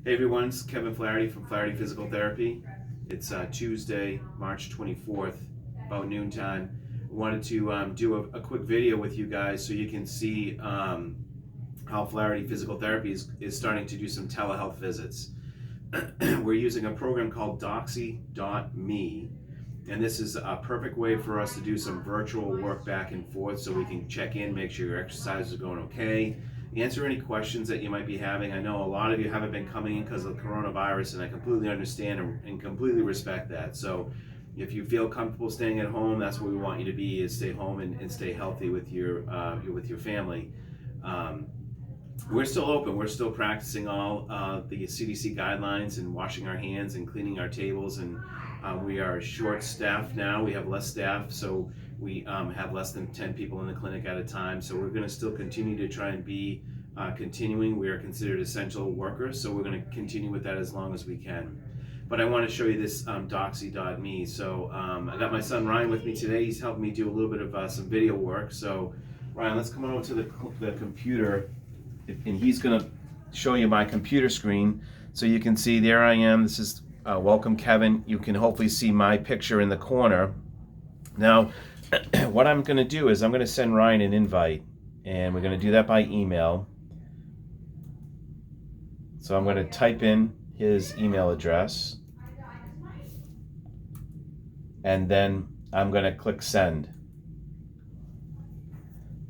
Hey everyone, it's Kevin Flaherty from Flaherty Physical Therapy. It's Tuesday, March 24th, about noontime. I wanted to do a quick video with you guys so you can see how Flaherty Physical Therapy is starting to do some telehealth visits. We're using a program called Doxy.me, and this is a perfect way for us to do some virtual work back and forth so we can check in, make sure your exercises are going okay, answer any questions that you might be having. I know a lot of you haven't been coming in because of coronavirus, and I completely understand and completely respect that. So if you feel comfortable staying at home, that's what we want you to be, is stay home and stay healthy with your family. We're still open. We're still practicing all the CDC guidelines and washing our hands and cleaning our tables. And we are short-staffed now. We have less staff, so we have less than 10 people in the clinic at a time. So we're going to still continue to try and be continuing. We are considered essential workers, so we're going to continue with that as long as we can. But I want to show you this Doxy.me. So I got my son Ryan with me today. He's helping me do a little bit of some video work. So Ryan, let's come over to the computer. And he's going to show you my computer screen so you can see there I am. This is welcome Kevin. You can hopefully see my picture in the corner. Now what I'm going to do is I'm going to send Ryan an invite, and we're going to do that by email. So I'm going to type in his email address, and then I'm going to click send.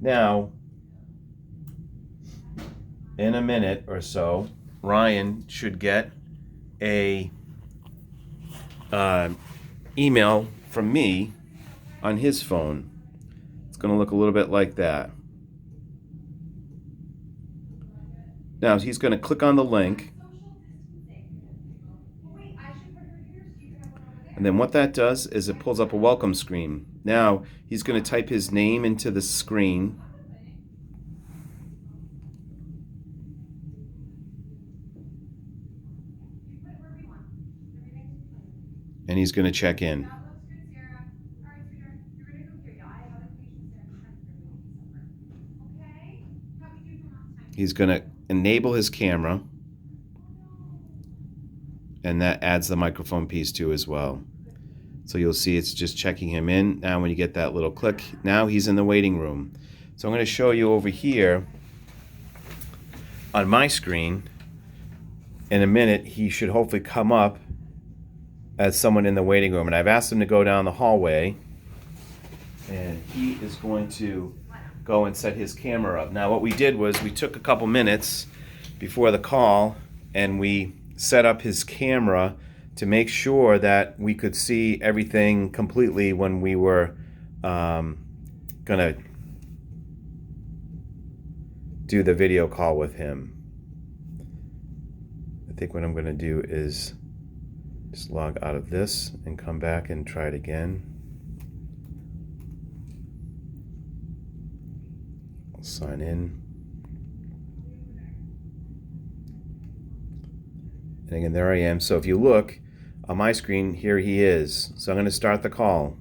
Now in a minute or so, Ryan should get a email from me on his phone. It's going to look a little bit like that. Now he's going to click on the link, and then what that does is it pulls up a welcome screen. Now he's going to type his name into the screen. And he's going to check in. He's going to enable his camera, and that adds the microphone piece too as well. So you'll see it's just checking him in. Now when you get that little click, now he's in the waiting room. So I'm going to show you over here on my screen. In a minute, he should hopefully come up as someone in the waiting room, and I've asked him to go down the hallway, and he is going to go and set his camera up. Now what we did was we took a couple minutes before the call and we set up his camera to make sure that we could see everything completely when we were gonna do the video call with him. I think what I'm gonna do is just log out of this and come back and try it again. I'll sign in. And again, there I am. So if you look on my screen, here he is. So I'm going to start the call.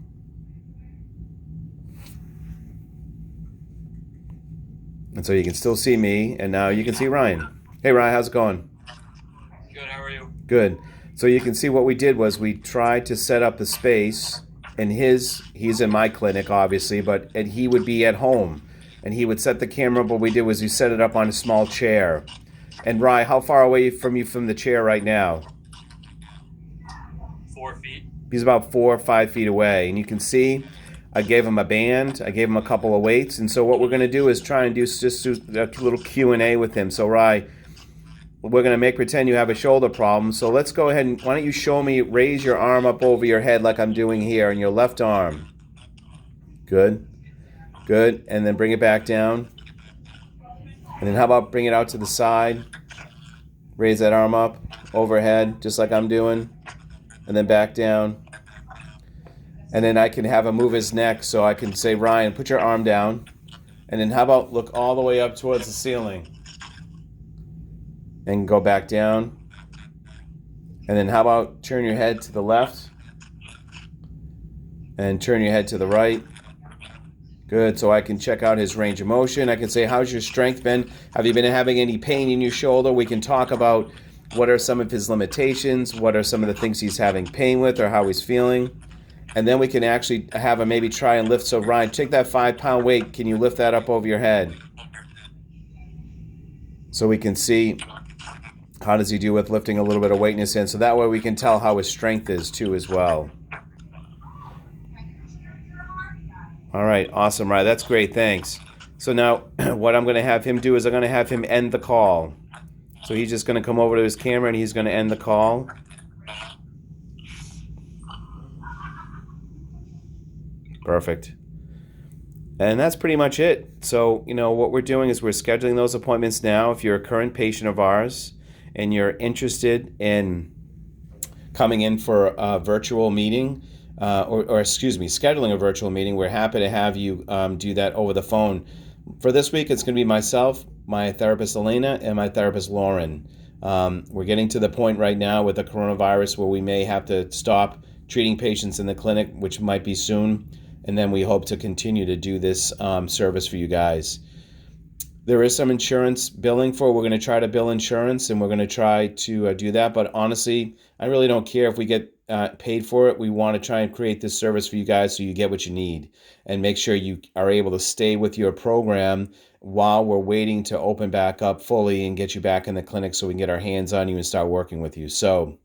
And so you can still see me, and now you can see Ryan. Hey Ryan, how's it going? Good, how are you? Good. So you can see what we did was we tried to set up the space, and he's in my clinic obviously, and he would be at home, and he would set the camera. What we did was we set it up on a small chair. And Ryan, how far away from you from the chair right now? 4 feet. He's about 4 or 5 feet away, and you can see I gave him a band, I gave him a couple of weights, and so what we're going to do is try and do just a little Q&A with him. So Ryan, we're going to pretend you have a shoulder problem. So let's go ahead and why don't you show me, raise your arm up over your head like I'm doing here, and your left arm. Good. Good. And then bring it back down. And then how about bring it out to the side? Raise that arm up overhead, just like I'm doing. And then back down. And then I can have him move his neck, so I can say, Ryan, put your arm down. And then how about look all the way up towards the ceiling? And go back down. And then how about turn your head to the left and turn your head to the right. Good, so I can check out his range of motion. I can say, how's your strength been? Have you been having any pain in your shoulder? We can talk about what are some of his limitations, what are some of the things he's having pain with or how he's feeling. And then we can actually have him maybe try and lift. So Ryan, take that 5-pound weight. Can you lift that up over your head? So we can see how does he do with lifting a little bit of weight in his hand. So that way we can tell how his strength is too as well. All right, awesome, Ryan. That's great, thanks. So now what I'm going to have him do is I'm going to have him end the call. So he's just going to come over to his camera and he's going to end the call. Perfect. And that's pretty much it. So, what we're doing is we're scheduling those appointments now. If you're a current patient of ours and you're interested in coming in for a virtual meeting, scheduling a virtual meeting, we're happy to have you do that over the phone. For this week, it's going to be myself, my therapist Elena, and my therapist Lauren. We're getting to the point right now with the coronavirus where we may have to stop treating patients in the clinic, which might be soon. And then we hope to continue to do this service for you guys. There is some insurance billing we're going to try to bill insurance, and we're going to try to do that. But honestly, I really don't care if we get paid for it. We want to try and create this service for you guys so you get what you need and make sure you are able to stay with your program while we're waiting to open back up fully and get you back in the clinic so we can get our hands on you and start working with you. So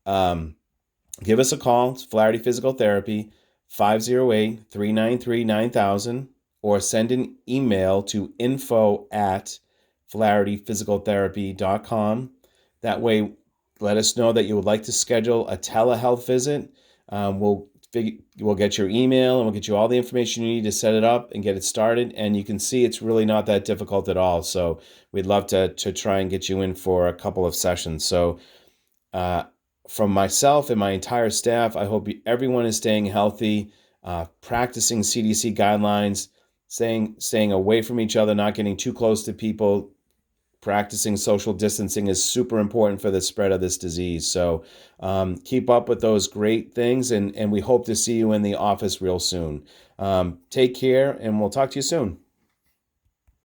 give us a call. It's Flaherty Physical Therapy, 508-393-9000, or send an email to info@flahertyphysicaltherapy.com. That way, let us know that you would like to schedule a telehealth visit. We'll get your email and we'll get you all the information you need to set it up and get it started. And you can see it's really not that difficult at all. So we'd love to try and get you in for a couple of sessions. So from myself and my entire staff, I hope everyone is staying healthy, practicing CDC guidelines, staying away from each other, not getting too close to people. Practicing social distancing is super important for the spread of this disease. So keep up with those great things, and we hope to see you in the office real soon. Take care, and we'll talk to you soon.